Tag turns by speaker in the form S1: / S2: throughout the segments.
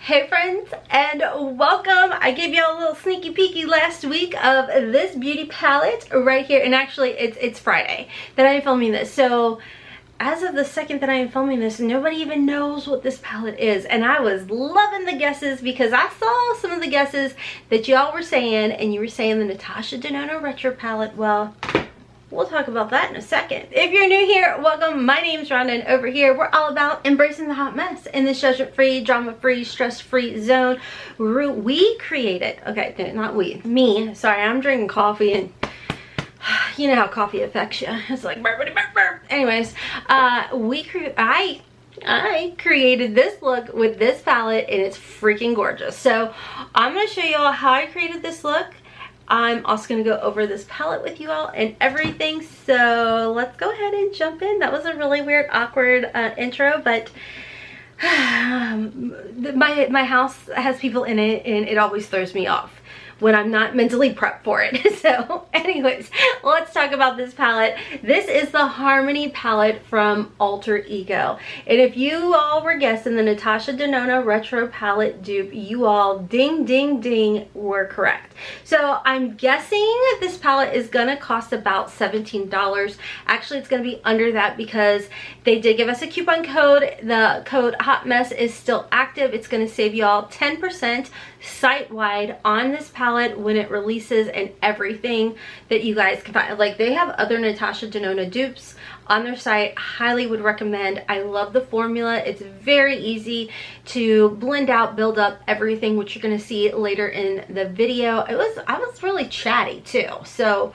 S1: Hey friends, and welcome. I gave y'all a little sneaky peeky last week of this beauty palette right here, and actually it's Friday that I'm filming this. So as of the second that I am filming this, nobody even knows what this palette is, and I was loving the guesses because I saw some of the guesses that y'all were saying, and you were saying the Natasha Denona retro palette. Well, we'll talk about that in a second. If you're new here, welcome. My name's Rhonda, and over here we're all about embracing the hot mess in this judgment-free, drama-free, stress-free zone. We created, okay, not we, me. Sorry, I'm drinking coffee, and you know how coffee affects you. It's like burp, burp, burp. Anyways, I created this look with this palette, and it's freaking gorgeous. So I'm gonna show you all how I created this look. I'm also going to go over this palette with you all and everything, so let's go ahead and jump in. That was a really weird, awkward intro, but my house has people in it, and it always throws me off when I'm not mentally prepped for it. So anyways, let's talk about this palette. This is the Harmony palette from Alter Ego. And if you all were guessing the Natasha Denona retro palette dupe, you all ding ding ding were correct. So I'm guessing this palette is gonna cost about $17. Actually, it's gonna be under that because they did give us a coupon code. The code HOTMESS is still active. It's gonna save y'all 10% site-wide on this palette when it releases, and everything that you guys can find. Like, they have other Natasha Denona dupes on their site. Highly would recommend. I love the formula. It's very easy to blend out, build up everything, which you're going to see later in the video. I was really chatty too, so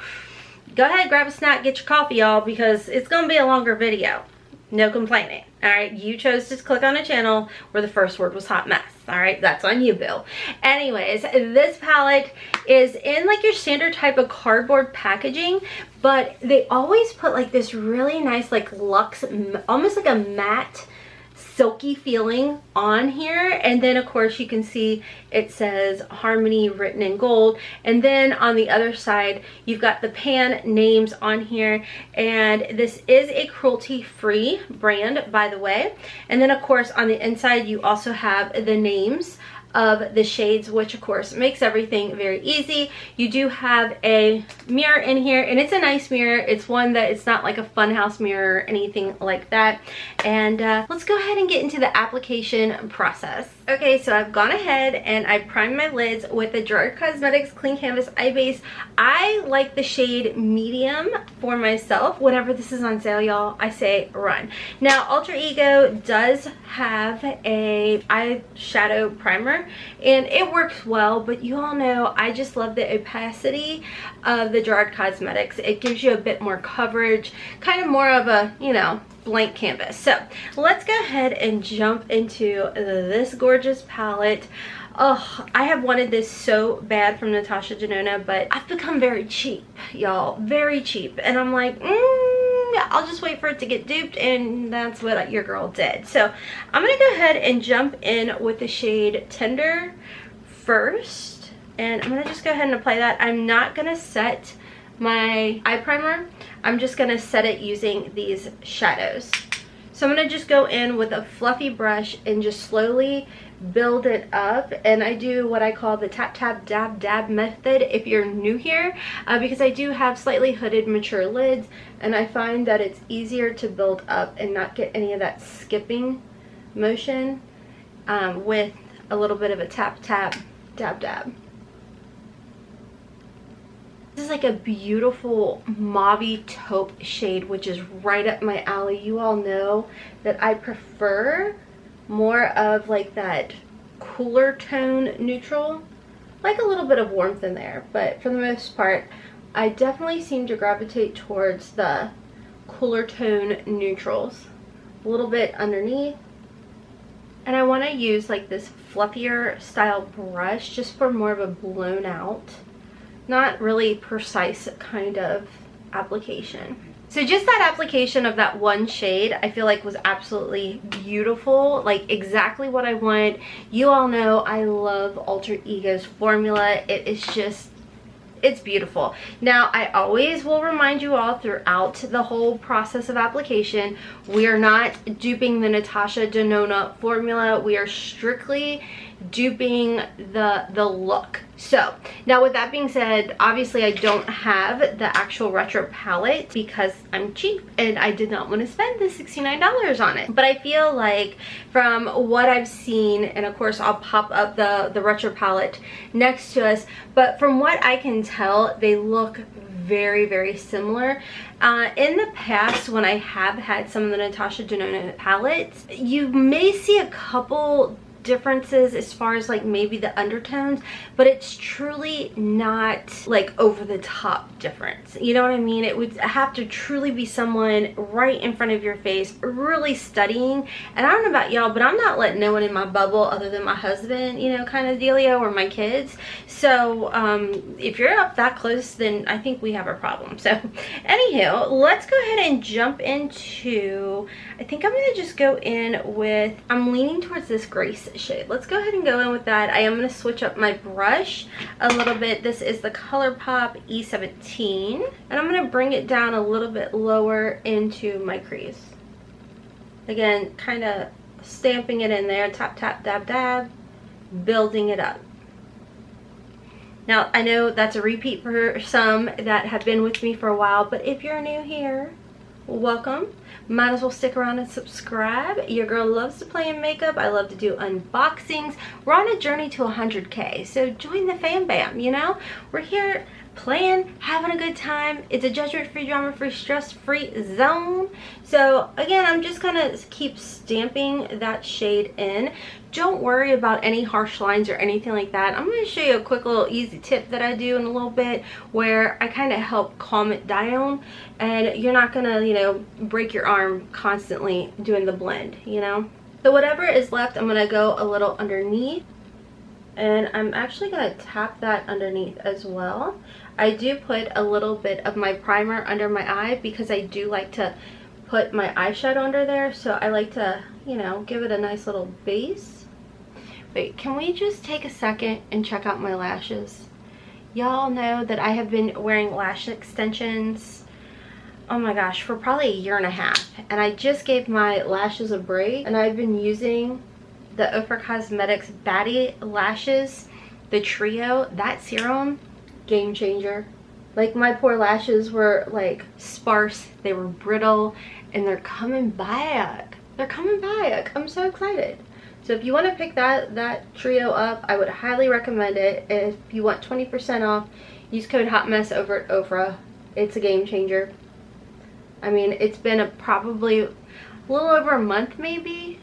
S1: go ahead, grab a snack, get your coffee, y'all, because it's going to be a longer video. No complaining. All right, you chose to click on a channel where the first word was hot mess. All right, that's on you, Bill. Anyways, this palette is in like your standard type of cardboard packaging, but they always put like this really nice like luxe, almost like a matte silky feeling on here. And then of course you can see it says Harmony written in gold, and then on the other side you've got the pan names on here, and this is a cruelty-free brand, by the way. And then of course on the inside you also have the names of the shades, which of course makes everything very easy. You do have a mirror in here, and it's a nice mirror. It's one that it's not like a funhouse mirror or anything like that. And let's go ahead and get into the application process. Okay, so I've gone ahead and I primed my lids with the Gerard Cosmetics Clean Canvas Eye Base. I like the shade medium for myself. Whenever this is on sale, y'all, I say run. Now, Alter Ego does have a eyeshadow primer, and it works well, but you all know I just love the opacity of the Gerard Cosmetics. It gives you a bit more coverage, kind of more of a, you know, blank canvas. So let's go ahead and jump into this gorgeous palette. Oh, I have wanted this so bad from Natasha Denona, but I've become very cheap, y'all, very cheap, and I'm like, I'll just wait for it to get duped, and that's what your girl did. So I'm gonna go ahead and jump in with the shade Tender first, and I'm gonna just go ahead and apply that. I'm not gonna set my eye primer. I'm just gonna set it using these shadows. So I'm gonna just go in with a fluffy brush and just slowly build it up, and I do what I call the tap tap dab dab method if you're new here, because I do have slightly hooded mature lids, and I find that it's easier to build up and not get any of that skipping motion with a little bit of a tap tap dab dab. This is like a beautiful mauve taupe shade, which is right up my alley. You all know that I prefer more of like that cooler tone neutral, like a little bit of warmth in there, but for the most part I definitely seem to gravitate towards the cooler tone neutrals. A little bit underneath, and I want to use like this fluffier style brush just for more of a blown out, not really precise kind of application. So just that application of that one shade I feel like was absolutely beautiful, like exactly what I want. You all know I love Alter Ego's formula. It is just it's beautiful. Now, I always will remind you all throughout the whole process of application, we are not duping the Natasha Denona formula. We are strictly duping the look. So now, with that being said, obviously I don't have the actual retro palette because I'm cheap and I did not want to spend the $69 on it. But I feel like from what I've seen, and of course I'll pop up the retro palette next to us, but from what I can tell, they look very, very similar. In the past, when I have had some of the Natasha Denona palettes, you may see a couple differences as far as like maybe the undertones, but it's truly not like over the top difference. You know what I mean? It would have to truly be someone right in front of your face really studying. And I don't know about y'all, but I'm not letting no one in my bubble other than my husband, you know, kind of dealio, or my kids. So if you're up that close, then I think we have a problem. So anywho, let's go ahead and jump into, I think I'm gonna just go in with, I'm leaning towards this Grace shade. Let's go ahead and go in with that. I am going to switch up my brush a little bit. This is the ColourPop E17, and I'm going to bring it down a little bit lower into my crease. Again, kind of stamping it in there, tap, tap, dab, dab, building it up. Now, I know that's a repeat for some that have been with me for a while, but if you're new here, welcome. Might as well stick around and subscribe. Your girl loves to play in makeup. I love to do unboxings. We're on a journey to 100K, so join the fam bam, you know? We're here playing, having a good time. It's a judgment-free, drama-free, stress-free zone. So again, I'm just gonna keep stamping that shade in. Don't worry about any harsh lines or anything like that. I'm going to show you a quick little easy tip that I do in a little bit, where I kind of help calm it down, and you're not going to, you know, break your arm constantly doing the blend, you know. So whatever is left, I'm going to go a little underneath, and I'm actually going to tap that underneath as well. I do put a little bit of my primer under my eye because I do like to put my eyeshadow under there, so I like to, you know, give it a nice little base. Wait, can we just take a second and check out my lashes? Y'all know that I have been wearing lash extensions, oh my gosh, for probably a year and a half. And I just gave my lashes a break, and I've been using the OFRA Cosmetics Baddie Lashes, the trio. That serum, game changer. Like, my poor lashes were like sparse, they were brittle, and they're coming back. They're coming back. I'm so excited. So if you want to pick that trio up, I would highly recommend it. If you want 20% off, use code HOTMESS over at OFRA. It's a game changer. I mean, it's been probably a little over a month, maybe,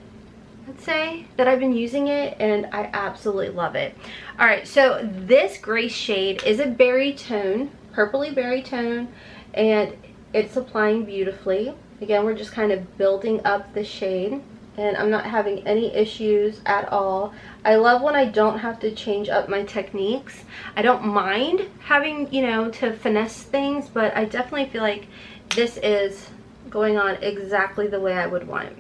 S1: I'd say, that I've been using it, and I absolutely love it. All right, so this Grace shade is a berry tone, purpley berry tone, and it's applying beautifully. Again, we're just kind of building up the shade, and I'm not having any issues at all. I love when I don't have to change up my techniques. I don't mind having, you know, to finesse things, but I definitely feel like this is going on exactly the way I would want it.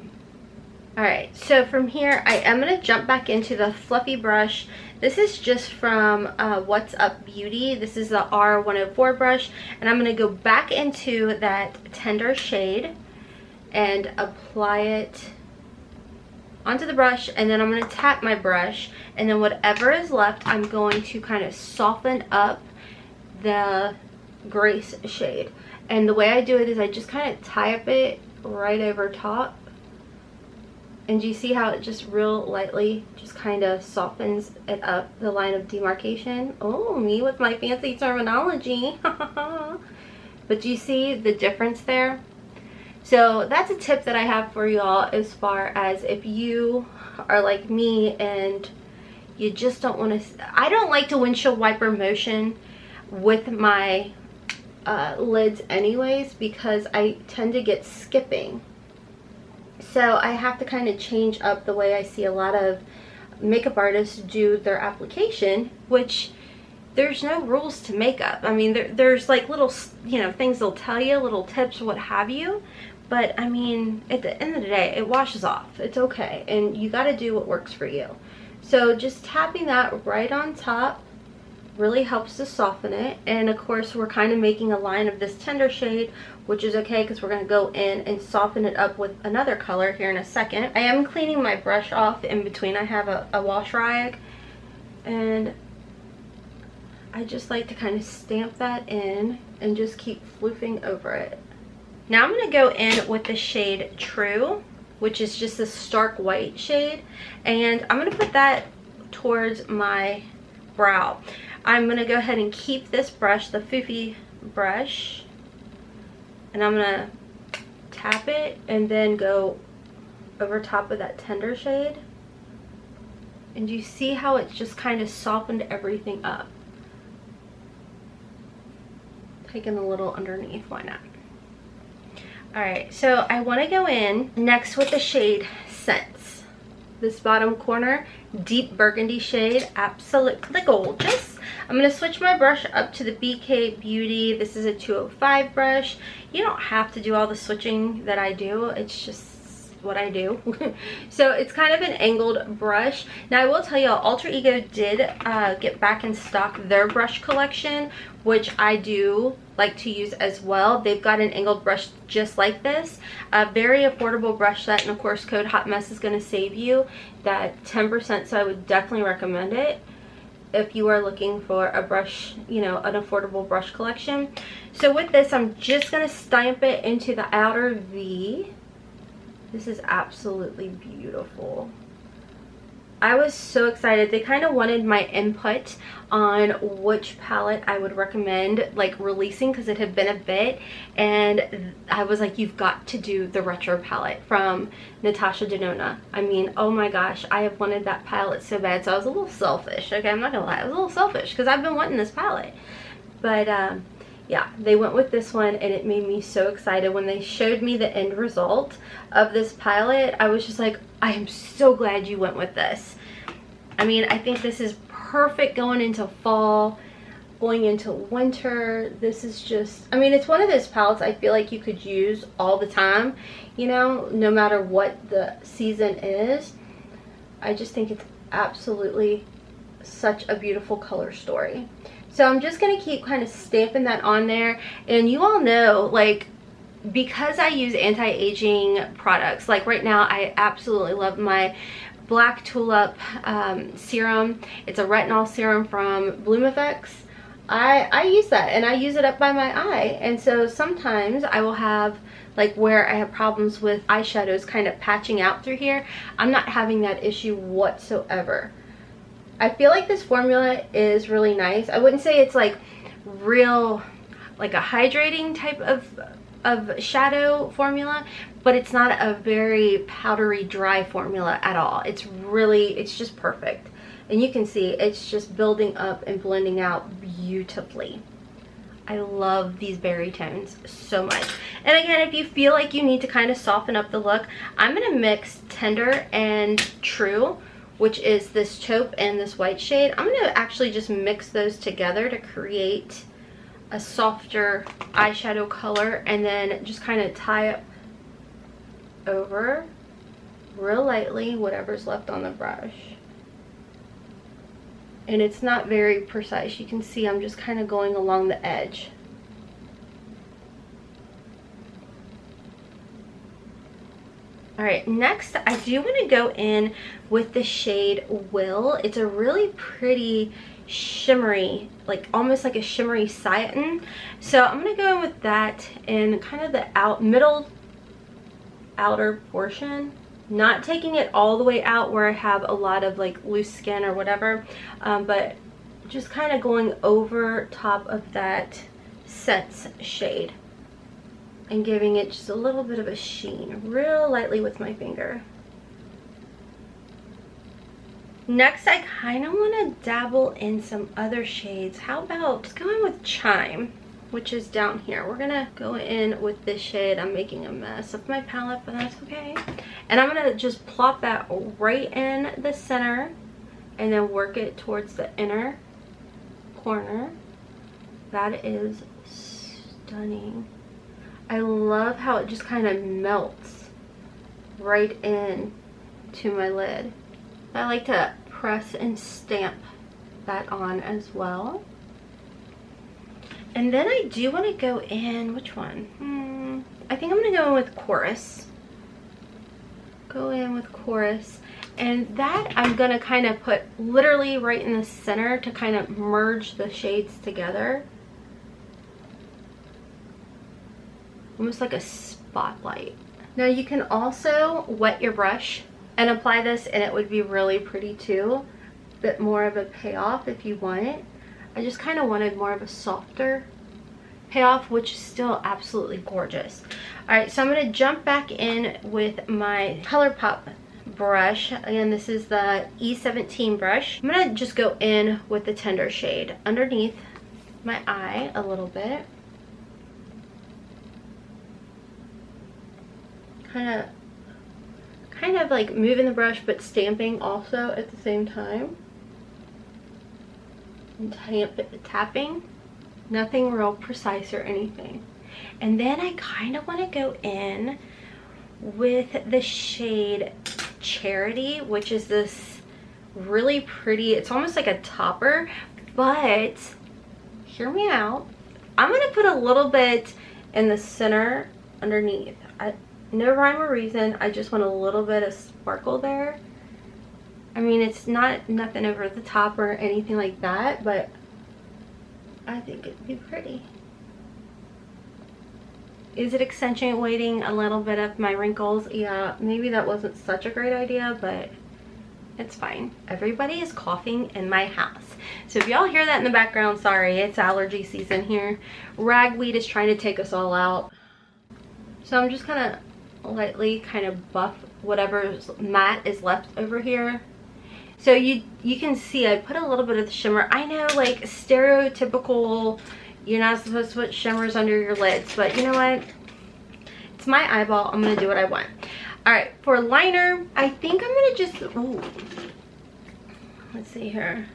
S1: Alright, so from here, I am going to jump back into the fluffy brush. This is just from What's Up Beauty. This is the R104 brush, and I'm going to go back into that tender shade and apply it onto the brush, and then I'm going to tap my brush, and then whatever is left, I'm going to kind of soften up the Grace shade. And the way I do it is I just kind of tie up it right over top, and you see how it just real lightly just kind of softens it up, the line of demarcation. Oh, me with my fancy terminology. But do you see the difference there? So that's a tip that I have for y'all, as far as if you are like me and you just don't want to, I don't like to windshield wiper motion with my lids anyways, because I tend to get skipping. So I have to kind of change up the way I see a lot of makeup artists do their application, which there's no rules to makeup. I mean, there's like little, you know, things they'll tell you, little tips, what have you. But I mean, at the end of the day, it washes off. It's okay. And you got to do what works for you. So just tapping that right on top really helps to soften it. And of course we're kind of making a line of this tender shade, which is okay because we're going to go in and soften it up with another color here in a second. I am cleaning my brush off in between. I have a wash rag, and I just like to kind of stamp that in and just keep floofing over it. Now I'm going to go in with the shade True, which is just a stark white shade, and I'm going to put that towards my brow. I'm going to go ahead and keep this brush, the Foofy brush, and I'm going to tap it and then go over top of that tender shade. And you see how it's just kind of softened everything up. Taking a little underneath, why not? Alright, so I want to go in next with the shade Scents. This bottom corner, deep burgundy shade, absolutely gorgeous. I'm going to switch my brush up to the BK Beauty. This is a 205 brush. You don't have to do all the switching that I do. It's just what I do. So it's kind of an angled brush. Now I will tell you, Alter Ego did get back in stock their brush collection, which I do like to use as well. They've got an angled brush just like this, a very affordable brush set, and of course code HOTMESS is going to save you that 10%, so I would definitely recommend it if you are looking for a brush, you know, an affordable brush collection. So with this, I'm just going to stamp it into the outer V. This is absolutely beautiful. I was so excited. They kind of wanted my input on which palette I would recommend like releasing, because it had been a bit, and I was like, you've got to do the retro palette from Natasha Denona. I mean, oh my gosh, I have wanted that palette so bad. So I was a little selfish, okay, I'm not gonna lie, I was a little selfish because I've been wanting this palette. But yeah, they went with this one, and it made me so excited. When they showed me the end result of this palette, I was just like, I am so glad you went with this. I mean, I think this is perfect going into fall, going into winter. This is just, I mean, it's one of those palettes I feel like you could use all the time, you know, no matter what the season is. I just think it's absolutely such a beautiful color story. So I'm just going to keep kind of stamping that on there. And you all know, like, because I use anti-aging products, like right now I absolutely love my Black Tulip serum. It's a retinol serum from Bloom Effects. I use that, and I use it up by my eye. And so sometimes I will have, like where I have problems with eyeshadows kind of patching out through here, I'm not having that issue whatsoever. I feel like this formula is really nice. I wouldn't say it's like real, like a hydrating type of shadow formula, but it's not a very powdery dry formula at all. It's really, it's just perfect. And you can see it's just building up and blending out beautifully. I love these berry tones so much. And again, if you feel like you need to kind of soften up the look, I'm going to mix Tender and True, which is this taupe and this white shade. I'm going to actually just mix those together to create a softer eyeshadow color, and then just kind of tie it over real lightly whatever's left on the brush. And it's not very precise. You can see I'm just kind of going along the edge. Alright, next I do want to go in with the shade Will. It's a really pretty shimmery, like almost like a shimmery satin. So I'm going to go in with that in kind of the middle outer portion. Not taking it all the way out where I have a lot of like loose skin or whatever, but just kind of going over top of that Scents shade and giving it just a little bit of a sheen, real lightly with my finger. Next, I kind of want to dabble in some other shades. How about just going with Chime, which is down here. We're gonna go in with this shade. I'm making a mess of my palette, but that's okay. And I'm gonna just plop that right in the center and then work it towards the inner corner. That is stunning. I love how it just kind of melts right in to my lid. I like to press and stamp that on as well. And then I do want to go in, which one? I think I'm going to go in with Chorus. Go in with Chorus. And that I'm going to kind of put literally right in the center to kind of merge the shades together. Almost like a spotlight. Now you can also wet your brush and apply this, and it would be really pretty too. A bit more of a payoff if you want it. I just kind of wanted more of a softer payoff, which is still absolutely gorgeous. Alright, so I'm going to jump back in with my ColourPop brush. Again, this is the E17 brush. I'm going to just go in with the tender shade underneath my eye a little bit. Kind of like moving the brush but stamping also at the same time. And tapping. Nothing real precise or anything. And then I kind of want to go in with the shade Charity, which is this really pretty, it's almost like a topper, but hear me out. I'm going to put a little bit in the center underneath. No rhyme or reason, I just want a little bit of sparkle there. I mean, it's nothing over the top or anything like that, but I think it'd be pretty. Is it accentuating a little bit of my wrinkles? Yeah, maybe that wasn't such a great idea, but it's fine. Everybody is coughing in my house. So if y'all hear that in the background, sorry, it's allergy season here. Ragweed is trying to take us all out. So I'm just kind of lightly kind of buff whatever matte is left over here. So you can see I put a little bit of the shimmer. I know, like, stereotypical, you're not supposed to put shimmers under your lids, but you know what? It's my eyeball. I'm going to do what I want. Alright, for liner, I think I'm going to just, ooh, let's see here.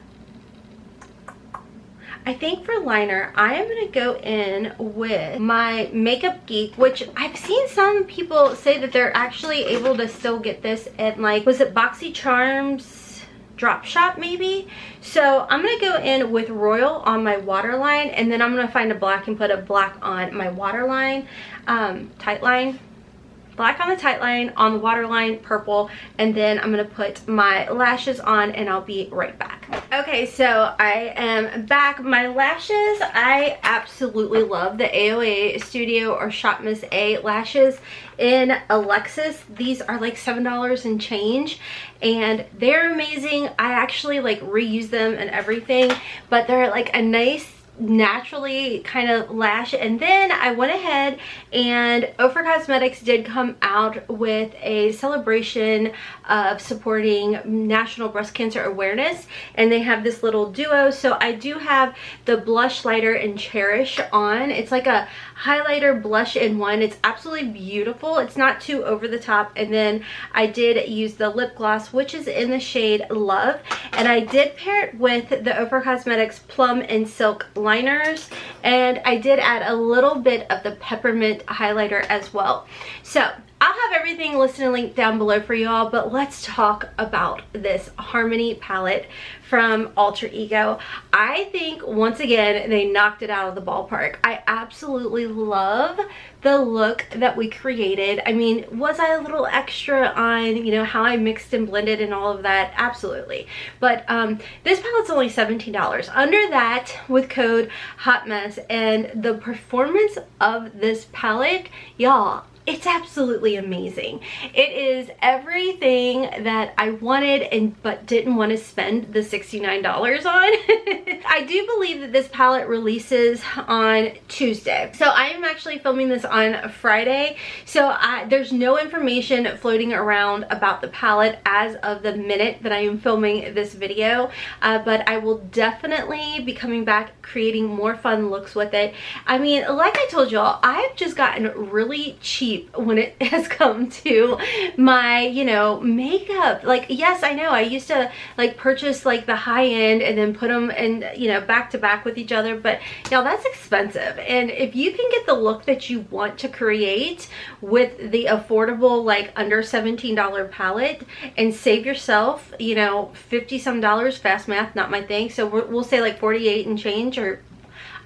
S1: I think for liner, I am going to go in with my Makeup Geek, which I've seen some people say that they're actually able to still get this at, like, was it BoxyCharms Drop Shop maybe? So I'm going to go in with Royal on my waterline, and then I'm going to find a black and put a black on my waterline, tight line. Black on the tight line, on the waterline, purple, and then I'm going to put my lashes on, and I'll be right back. Okay, so I am back. My lashes, I absolutely love the AOA Studio or Shop Miss A lashes in Alexis. These are like $7 and change, and they're amazing. I actually like reuse them and everything, but they're like a nice naturally kind of lash. And then I went ahead, and OFRA Cosmetics did come out with a celebration of supporting National Breast Cancer Awareness, and they have this little duo. So I do have the blush lighter in Cherish on. It's like a highlighter blush in one. It's absolutely beautiful. It's not too over the top. And then I did use the lip gloss, which is in the shade Love, and I did pair it with the OFRA Cosmetics Plum and Silk liners, and I did add a little bit of the peppermint highlighter as well. So I'll have everything listed and linked down below for you all, but let's talk about this Harmony palette from Alter Ego. I think once again they knocked it out of the ballpark. I absolutely love the look that we created. I mean, was I a little extra on, you know, how I mixed and blended and all of that? Absolutely. But this palette's only $17. Under that, with code HOTMESS, and the performance of this palette, y'all, it's absolutely amazing. It is everything that I wanted but didn't want to spend the $69 on. I do believe that this palette releases on Tuesday. So I am actually filming this on Friday. So there's no information floating around about the palette as of the minute that I am filming this video. But I will definitely be coming back creating more fun looks with it. I mean, like I told y'all, I've just gotten really cheap cheap when it has come to my, you know, makeup. Like, yes, I know I used to like purchase like the high end and then put them in, you know, back to back with each other, but y'all, that's expensive. And if you can get the look that you want to create with the affordable, like under $17 palette, and save yourself, you know, 50 some dollars, fast math, not my thing, so we'll say like 48 and change, or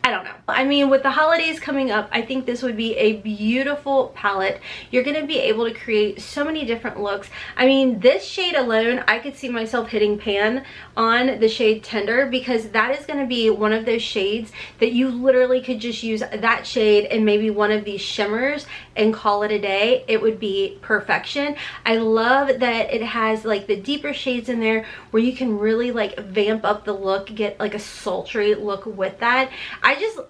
S1: I don't know. I mean, with the holidays coming up, I think this would be a beautiful palette. You're going to be able to create so many different looks. I mean, this shade alone, I could see myself hitting pan on the shade Tender, because that is going to be one of those shades that you literally could just use that shade and maybe one of these shimmers and call it a day. It would be perfection. I love that it has like the deeper shades in there where you can really like vamp up the look, get like a sultry look with that.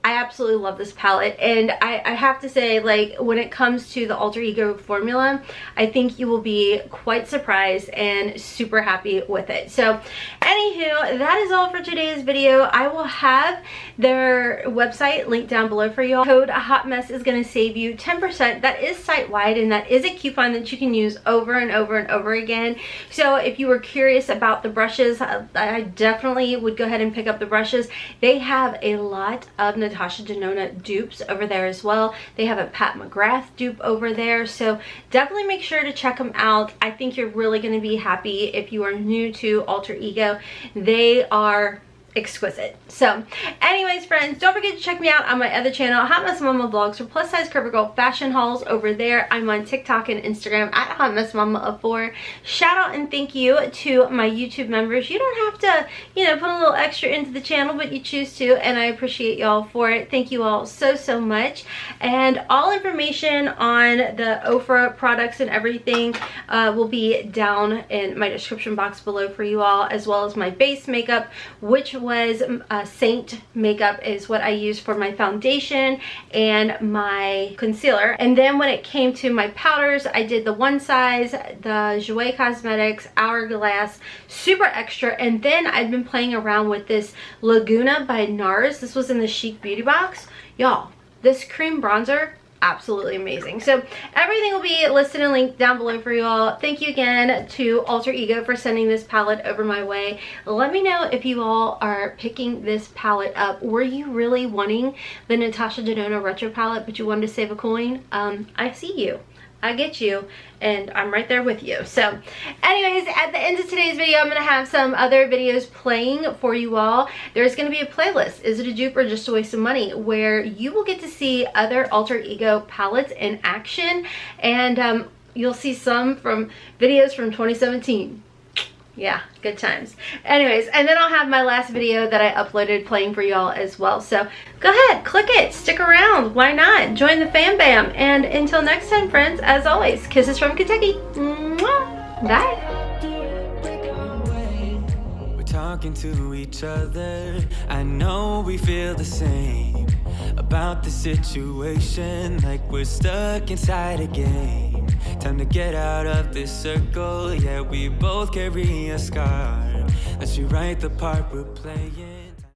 S1: I absolutely love this palette, and I have to say, like, when it comes to the Alter Ego formula, I think you will be quite surprised and super happy with it. So anywho, that is all for today's video. I will have their website linked down below for y'all. Code HOTMESS is going to save you 10%. That is site-wide, and that is a coupon that you can use over and over and over again. So if you were curious about the brushes, I definitely would go ahead and pick up the brushes. They have a lot of Natasha Denona dupes over there as well. They have a Pat McGrath dupe over there, so definitely make sure to check them out. I think you're really going to be happy if you are new to Alter Ego. They are exquisite. So anyways, friends, don't forget to check me out on my other channel, Hotmess Momma Vlogs, for plus size cover girl fashion hauls over there. I'm on TikTok and Instagram at hotmessmomma4. Shout out and thank you to my YouTube members. You don't have to, you know, put a little extra into the channel, but you choose to, and I appreciate y'all for it. Thank you all so much. And all information on the OFRA products and everything will be down in my description box below for you all, as well as my base makeup, which was SEINT makeup is what I use for my foundation and my concealer. And then when it came to my powders, I did the One Size, the Gerard Cosmetics Hourglass Super Extra, and then I've been playing around with this Laguna by NARS. This was in the Chic Beauty box. Y'all, this cream bronzer, absolutely amazing. So everything will be listed and linked down below for you all. Thank you again to Alter Ego for sending this palette over my way. Let me know if you all are picking this palette up. Were you really wanting the Natasha Denona retro palette, but you wanted to save a coin? I see you. I get you, and I'm right there with you. So anyways, at the end of today's video, I'm gonna have some other videos playing for you all. There's gonna be a playlist, Is It a Dupe or Just a Waste of Money, where you will get to see other Alter Ego palettes in action, and you'll see some from videos from 2017. Yeah, good times. Anyways, and then I'll have my last video that I uploaded playing for y'all as well. So go ahead, click it, stick around. Why not? Join the fam bam. And until next time, friends, as always, kisses from Kentucky. Mwah. Bye.
S2: We're talking to each other. I know we feel the same about the situation, like we're stuck inside a game. Time to get out of this circle. Yeah, we both carry a scar. Let's rewrite the part we're playing.